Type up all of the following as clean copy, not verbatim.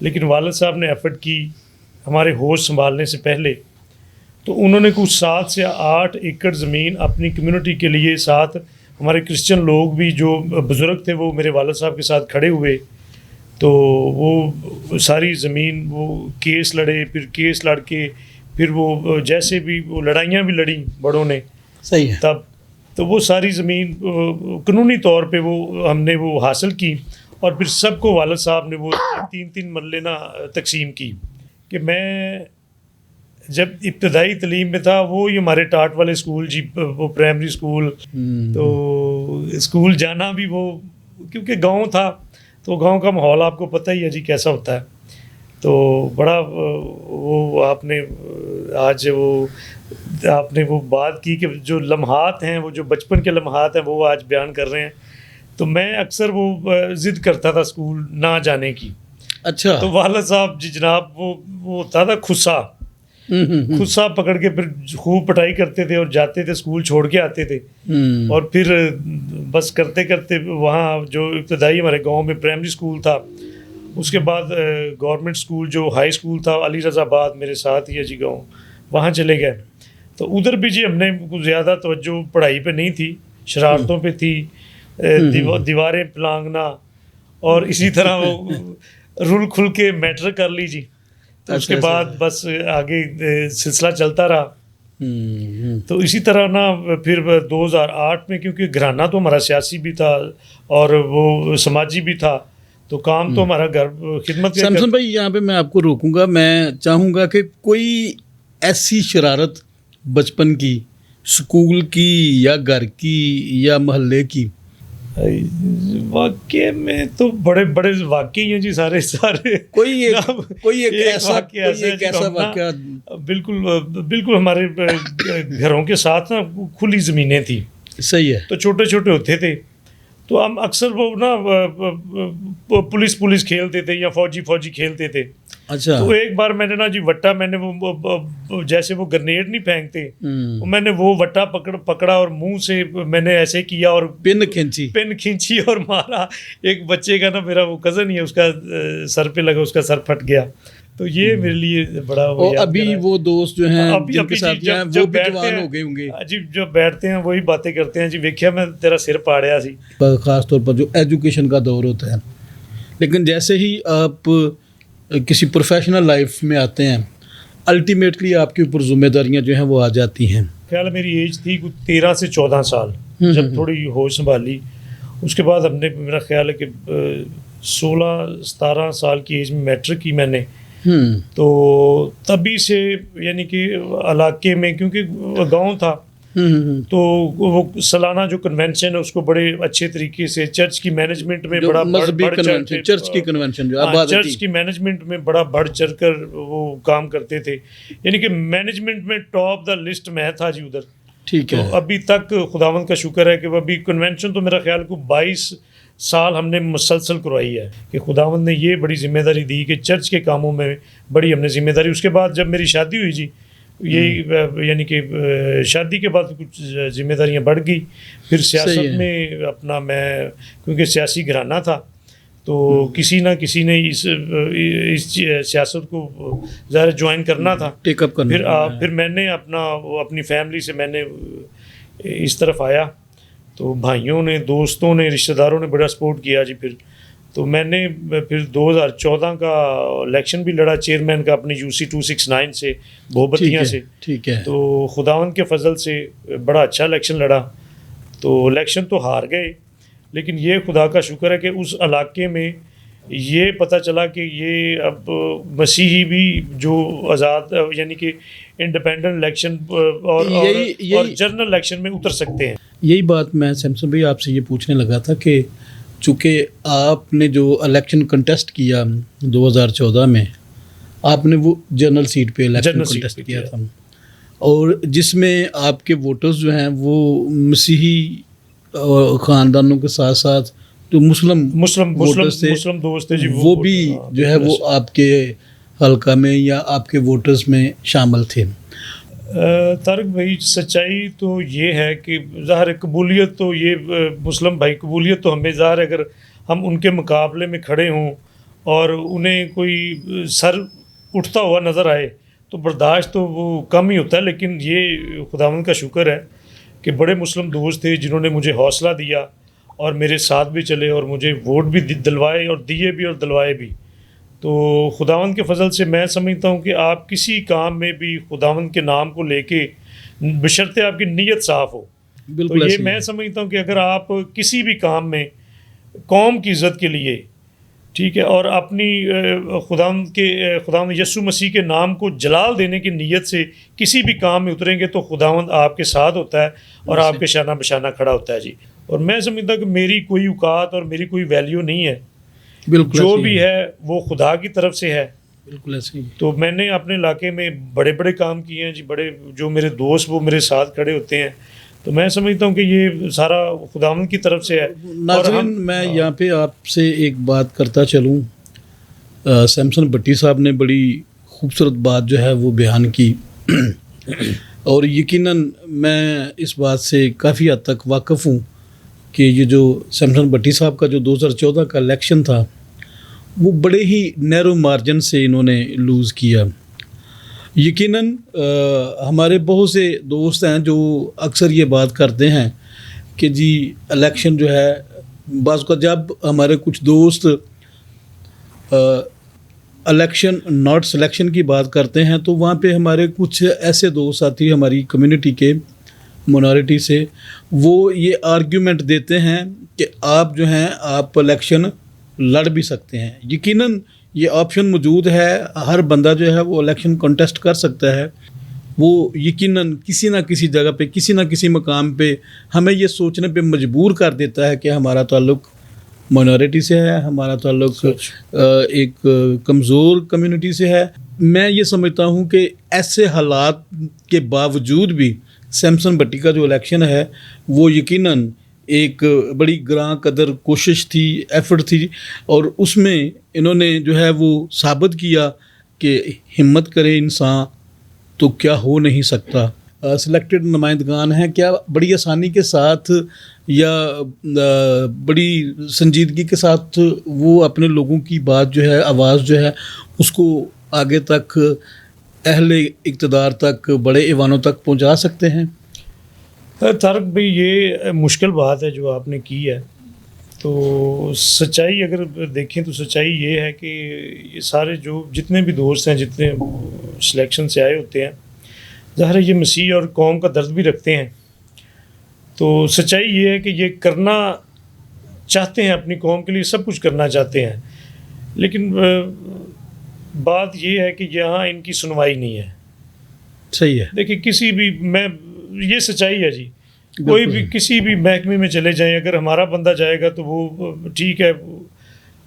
لیکن والد صاحب نے ایفرٹ کی ہمارے ہوش سنبھالنے سے پہلے، تو انہوں نے کچھ 7 سے 8 ایکڑ زمین اپنی کمیونٹی کے لیے، ساتھ ہمارے کرسچن لوگ بھی جو بزرگ تھے وہ میرے والد صاحب کے ساتھ کھڑے ہوئے، تو وہ ساری زمین وہ کیس لڑے، پھر کیس لڑ کے پھر وہ جیسے بھی وہ لڑائیاں بھی لڑیں بڑوں نے صحیح ہے. تب، تو وہ ساری زمین قانونی طور پہ وہ ہم نے وہ حاصل کی، اور پھر سب کو والد صاحب نے وہ 3 مرلے نہ تقسیم کی. کہ میں جب ابتدائی تعلیم میں تھا، وہ یہ ہمارے ٹاٹ والے اسکول جی، وہ پرائمری اسکول، تو اسکول جانا بھی وہ کیونکہ گاؤں تھا، تو گاؤں کا ماحول آپ کو پتہ ہی ہے جی کیسا ہوتا ہے. تو بڑا وہ آپ نے آج وہ آپ نے وہ بات کی کہ جو لمحات ہیں، وہ جو بچپن کے لمحات ہیں وہ آج بیان کر رہے ہیں. تو میں اکثر وہ ضد کرتا تھا اسکول نہ جانے کی. اچھا. تو والد صاحب جی جناب وہ ہوتا تھا خصا پکڑ کے پھر خوب پٹائی کرتے تھے اور جاتے تھے اسکول چھوڑ کے آتے تھے. اور پھر بس کرتے کرتے وہاں جو ابتدائی ہمارے گاؤں میں پرائمری اسکول تھا، اس کے بعد گورنمنٹ اسکول جو ہائی اسکول تھا علی رضا آباد میرے ساتھ ہی ہے جی گاؤں، وہاں چلے گئے. تو ادھر بھی جی ہم نے کچھ زیادہ توجہ پڑھائی پہ نہیں تھی، شرارتوں پہ تھی، دیواریں پلانگنا، اور اسی طرح وہ رول کھل کے میٹر کر لی جی. تو اس کے بعد بس آگے سلسلہ چلتا رہا. تو اسی طرح نا پھر 2008 میں، کیونکہ گھرانہ تو ہمارا سیاسی بھی تھا اور وہ سماجی بھی تھا، تو کام تو ہمارا گھر خدمت کا. سیمسن بھائی یہاں پہ میں آپ کو روکوں گا. میں چاہوں گا کہ کوئی ایسی شرارت بچپن کی، اسکول کی یا گھر کی یا محلے کی؟ واقعے میں تو بڑے بڑے واقعی ہیں جی سارے. کوئی ایک ایسا واقعہ. بالکل ہمارے گھروں کے ساتھ نا کھلی زمینیں تھیں. صحیح ہے. تو چھوٹے چھوٹے ہوتے تھے، تو ہم اکثر وہ نا پولیس کھیلتے تھے یا فوجی کھیلتے تھے. اچھا. تو ایک بار میں نے نا جی وٹا، میں نے وہ جیسے وہ گرنیڈ نہیں پھینکتے، میں نے وہ وٹا پکڑا اور منہ سے میں نے ایسے کیا اور پن کھینچی اور مارا. ایک بچے کا نا، میرا وہ کزن ہی ہے، اس کا سر پہ لگا، اس کا سر پھٹ گیا. تو یہ میرے لیے بڑا ابھی وہ دوست جو ہیں جن کے ساتھ ہیں وہ بھی جوان ہو گئے ہوں گے جی، جو بیٹھتے ہیں وہی باتیں کرتے ہیں جی، ویکھیا میں تیرا سر پاڑیا سی. خاص طور پر جو ایجوکیشن کا دور ہوتا ہے. لیکن جیسے ہی آپ کسی پروفیشنل لائف میں آتے ہیں، الٹیمیٹلی آپ کے اوپر ذمہ داریاں جو ہیں وہ آ جاتی ہیں. خیال ہے میری ایج تھی 13 سے 14 سال جب تھوڑی ہوش سنبھالی. اس کے بعد ہم نے، میرا خیال ہے کہ 16-17 سال کی ایج میں میٹرک کی میں نے. تو تبھی سے یعنی کہ علاقے میں، کیونکہ گاؤں تھا، تو وہ سالانہ جو کنونشن ہے اس کو بڑے اچھے طریقے سے چرچ کی مینجمنٹ میں بڑا چرچ کی مینجمنٹ میں بڑا بڑھ چڑھ کر وہ کام کرتے تھے. یعنی کہ مینجمنٹ میں ٹاپ دا لسٹ میں تھا جی ادھر. ٹھیک ہے. ابھی تک خداوند کا شکر ہے کہ ابھی کنونشن تو میرا خیال کو 22 سال ہم نے مسلسل کروائی ہے، کہ خداوند نے یہ بڑی ذمہ داری دی کہ چرچ کے کاموں میں بڑی ہم نے ذمہ داری. اس کے بعد جب میری شادی ہوئی جی، یہی یعنی کہ شادی کے بعد کچھ ذمہ داریاں بڑھ گئی. پھر سیاست میں اپنا، میں کیونکہ سیاسی گھرانہ تھا، تو کسی نہ کسی نے اس سیاست کو ظاہر جوائن کرنا تھا، ٹیک اپ کرنا. پھر میں نے اپنی فیملی سے میں نے اس طرف آیا. تو بھائیوں نے، دوستوں نے، رشتہ داروں نے بڑا سپورٹ کیا جی. تو میں نے پھر 2014 کا الیکشن بھی لڑا چیئرمین کا اپنے UC 269 سے، بھوبتیاں سے. ٹھیک ہے. تو خداوند کے فضل سے بڑا اچھا الیکشن لڑا. تو الیکشن تو ہار گئے، لیکن یہ خدا کا شکر ہے کہ اس علاقے میں یہ پتہ چلا کہ یہ اب مسیحی بھی جو آزاد یعنی کہ انڈیپینڈنٹ الیکشن اور جنرل الیکشن میں اتر سکتے ہیں. یہی بات میں سیمسن بھائی آپ سے یہ پوچھنے لگا تھا کہ چونکہ آپ نے جو الیکشن کنٹیسٹ کیا 2014 میں، آپ نے وہ جنرل سیٹ پہ الیکشن کنٹیسٹ کیا تھا، اور جس میں آپ کے ووٹرز جو ہیں وہ مسیحی خاندانوں کے ساتھ ساتھ جو مسلم دوست تھے جی، وہ بھی جو ہے وہ آپ کے حلقہ میں یا آپ کے ووٹرز میں شامل تھے. طارق بھائی سچائی تو یہ ہے کہ ظاہر قبولیت تو یہ مسلم بھائی قبولیت تو ہمیں ظاہر اگر ہم ان کے مقابلے میں کھڑے ہوں اور انہیں کوئی سر اٹھتا ہوا نظر آئے تو برداشت تو وہ کم ہی ہوتا ہے. لیکن یہ خداوند کا شکر ہے کہ بڑے مسلم دوست تھے جنہوں نے مجھے حوصلہ دیا اور میرے ساتھ بھی چلے اور مجھے ووٹ بھی دلوائے اور دیے بھی اور دلوائے بھی. تو خداوند کے فضل سے میں سمجھتا ہوں کہ آپ کسی کام میں بھی خداوند کے نام کو لے کے بشرطے آپ کی نیت صاف ہو. تو بالکل یہ ایسے ہی میں ہے۔ سمجھتا ہوں کہ اگر آپ کسی بھی کام میں قوم کی عزت کے لیے ٹھیک ہے اور اپنی خداوند یسوع مسیح کے نام کو جلال دینے کی نیت سے کسی بھی کام میں اتریں گے تو خداوند آپ کے ساتھ ہوتا ہے اور آپ کے شانہ بشانہ کھڑا ہوتا ہے جی. اور میں سمجھتا ہوں کہ میری کوئی اوقات اور میری کوئی ویلیو نہیں ہے. بالکل جو ایسے ہی بھی ہے وہ خدا کی طرف سے ہے. بالکل ایسے ہی ہے۔ تو میں نے اپنے علاقے میں بڑے بڑے کام کیے ہیں جی. بڑے جو میرے دوست وہ میرے ساتھ کھڑے ہوتے ہیں. تو میں سمجھتا ہوں کہ یہ سارا خداوند کی طرف سے ہے. اور ناظرین میں یہاں پہ آپ سے ایک بات کرتا چلوں. سیمسن بٹی صاحب نے بڑی خوبصورت بات جو ہے وہ بیان کی اور یقیناً میں اس بات سے کافی حد تک واقف ہوں کہ یہ جو سیمسن بٹی صاحب کا جو 2014 کا الیکشن تھا وہ بڑے ہی نیرو مارجن سے انہوں نے لوز کیا. یقیناً ہمارے بہت سے دوست ہیں جو اکثر یہ بات کرتے ہیں کہ جی الیکشن جو ہے بعض کا جب ہمارے کچھ دوست الیکشن ناٹ سلیکشن کی بات کرتے ہیں تو وہاں پہ ہمارے کچھ ایسے دوست ساتھی ہماری کمیونٹی کے مائنورٹی سے وہ یہ آرگیومنٹ دیتے ہیں کہ آپ جو ہیں آپ الیکشن لڑ بھی سکتے ہیں. یقیناً یہ آپشن موجود ہے. ہر بندہ جو ہے وہ الیکشن کنٹیسٹ کر سکتا ہے. وہ یقیناً کسی نہ کسی جگہ پہ کسی نہ کسی مقام پہ ہمیں یہ سوچنے پہ مجبور کر دیتا ہے کہ ہمارا تعلق مائنورٹی سے ہے, ہمارا تعلق ایک کمزور کمیونٹی سے ہے. میں یہ سمجھتا ہوں کہ ایسے حالات کے باوجود بھی سیمسن بٹی کا جو الیکشن ہے وہ یقیناً ایک بڑی گراں قدر کوشش تھی, ایفرٹ تھی, اور اس میں انہوں نے جو ہے وہ ثابت کیا کہ ہمت کرے انسان تو کیا ہو نہیں سکتا. سلیکٹڈ نمائندگان ہیں, کیا بڑی آسانی کے ساتھ یا بڑی سنجیدگی کے ساتھ وہ اپنے لوگوں کی بات جو ہے آواز جو ہے اس کو آگے تک اہل اقتدار تک بڑے ایوانوں تک پہنچا سکتے ہیں؟ طارق بھائی یہ مشکل بات ہے جو آپ نے کی ہے. تو سچائی اگر دیکھیں تو سچائی یہ ہے کہ یہ سارے جو جتنے بھی دوست ہیں جتنے سلیکشن سے آئے ہوتے ہیں ظاہر ہے یہ مسیح اور قوم کا درد بھی رکھتے ہیں. تو سچائی یہ ہے کہ یہ کرنا چاہتے ہیں, اپنی قوم کے لیے سب کچھ کرنا چاہتے ہیں, لیکن بات یہ ہے کہ یہاں ان کی سنوائی نہیں ہے. صحیح ہے. دیکھیں کسی بھی یہ سچائی ہے جی. کوئی بھی کسی بھی محکمے میں چلے جائیں, اگر ہمارا بندہ جائے گا تو وہ ٹھیک ہے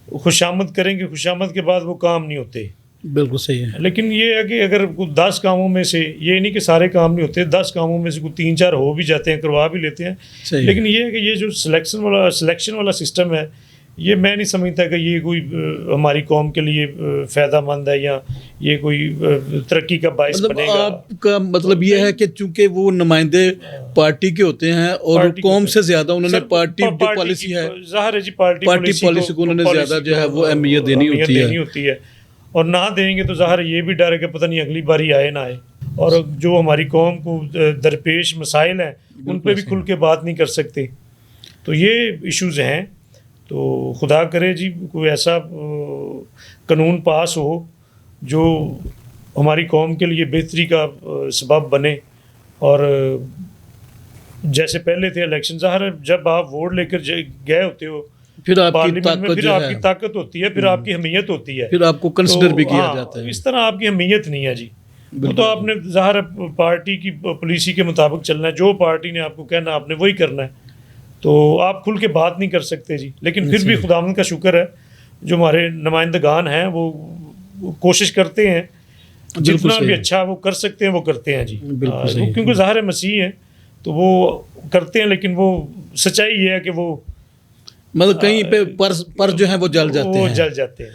خوشامد کریں گے, خوشامد کے بعد وہ کام نہیں ہوتے. بالکل صحیح ہے. لیکن یہ ہے کہ اگر 10 کاموں میں سے, یہ نہیں کہ سارے کام نہیں ہوتے, 10 کاموں میں سے کوئی 3-4 ہو بھی جاتے ہیں, کروا بھی لیتے ہیں. لیکن یہ ہے کہ یہ جو سلیکشن والا سسٹم ہے یہ میں نہیں سمجھتا کہ یہ کوئی ہماری قوم کے لیے فائدہ مند ہے یا یہ کوئی ترقی کا باعث بنے گا. آپ کا مطلب یہ ہے کہ چونکہ وہ نمائندے پارٹی کے ہوتے ہیں اور قوم سے زیادہ انہوں نے پارٹی جو پالیسی ہے ظاہر ہے جی پارٹی پالیسی کو انہوں نے زیادہ جو ہے وہ اہمیت دینی ہوتی ہے. اور نہ دیں گے تو ظاہر یہ بھی ڈر ہے کہ پتہ نہیں اگلی باری آئے نہ آئے. اور جو ہماری قوم کو درپیش مسائل ہیں ان پہ بھی کھل کے بات نہیں کر سکتے. تو یہ ایشوز ہیں. تو خدا کرے جی کوئی ایسا قانون پاس ہو جو ہماری قوم کے لیے بہتری کا سبب بنے. اور جیسے پہلے تھے الیکشن, ظاہر ہے جب آپ ووٹ لے کر گئے ہوتے ہو پھر آپ کی پارلیمنٹ میں, طاقت پھر جو آپ ہے کی طاقت ہوتی ہے, پھر آپ کی اہمیت ہوتی ہے, پھر آپ کو کنسیڈر بھی کیا جاتا ہے. اس طرح آپ کی اہمیت نہیں ہے جی. وہ تو آپ نے ظاہر پارٹی کی پالیسی کے مطابق چلنا ہے, جو پارٹی نے آپ کو کہنا آپ نے وہی کرنا ہے. تو آپ کھل کے بات نہیں کر سکتے جی. لیکن پھر بھی خداوند کا شکر ہے جو ہمارے نمائندگان ہیں وہ کوشش کرتے ہیں جتنا بھی اچھا وہ کر سکتے ہیں وہ کرتے ہیں جی. کیونکہ ظاہر مسیح ہیں تو وہ کرتے ہیں, لیکن وہ سچائی یہ ہے کہ وہ مطلب کہیں پہ پر جو ہیں وہ جل جاتے ہیں.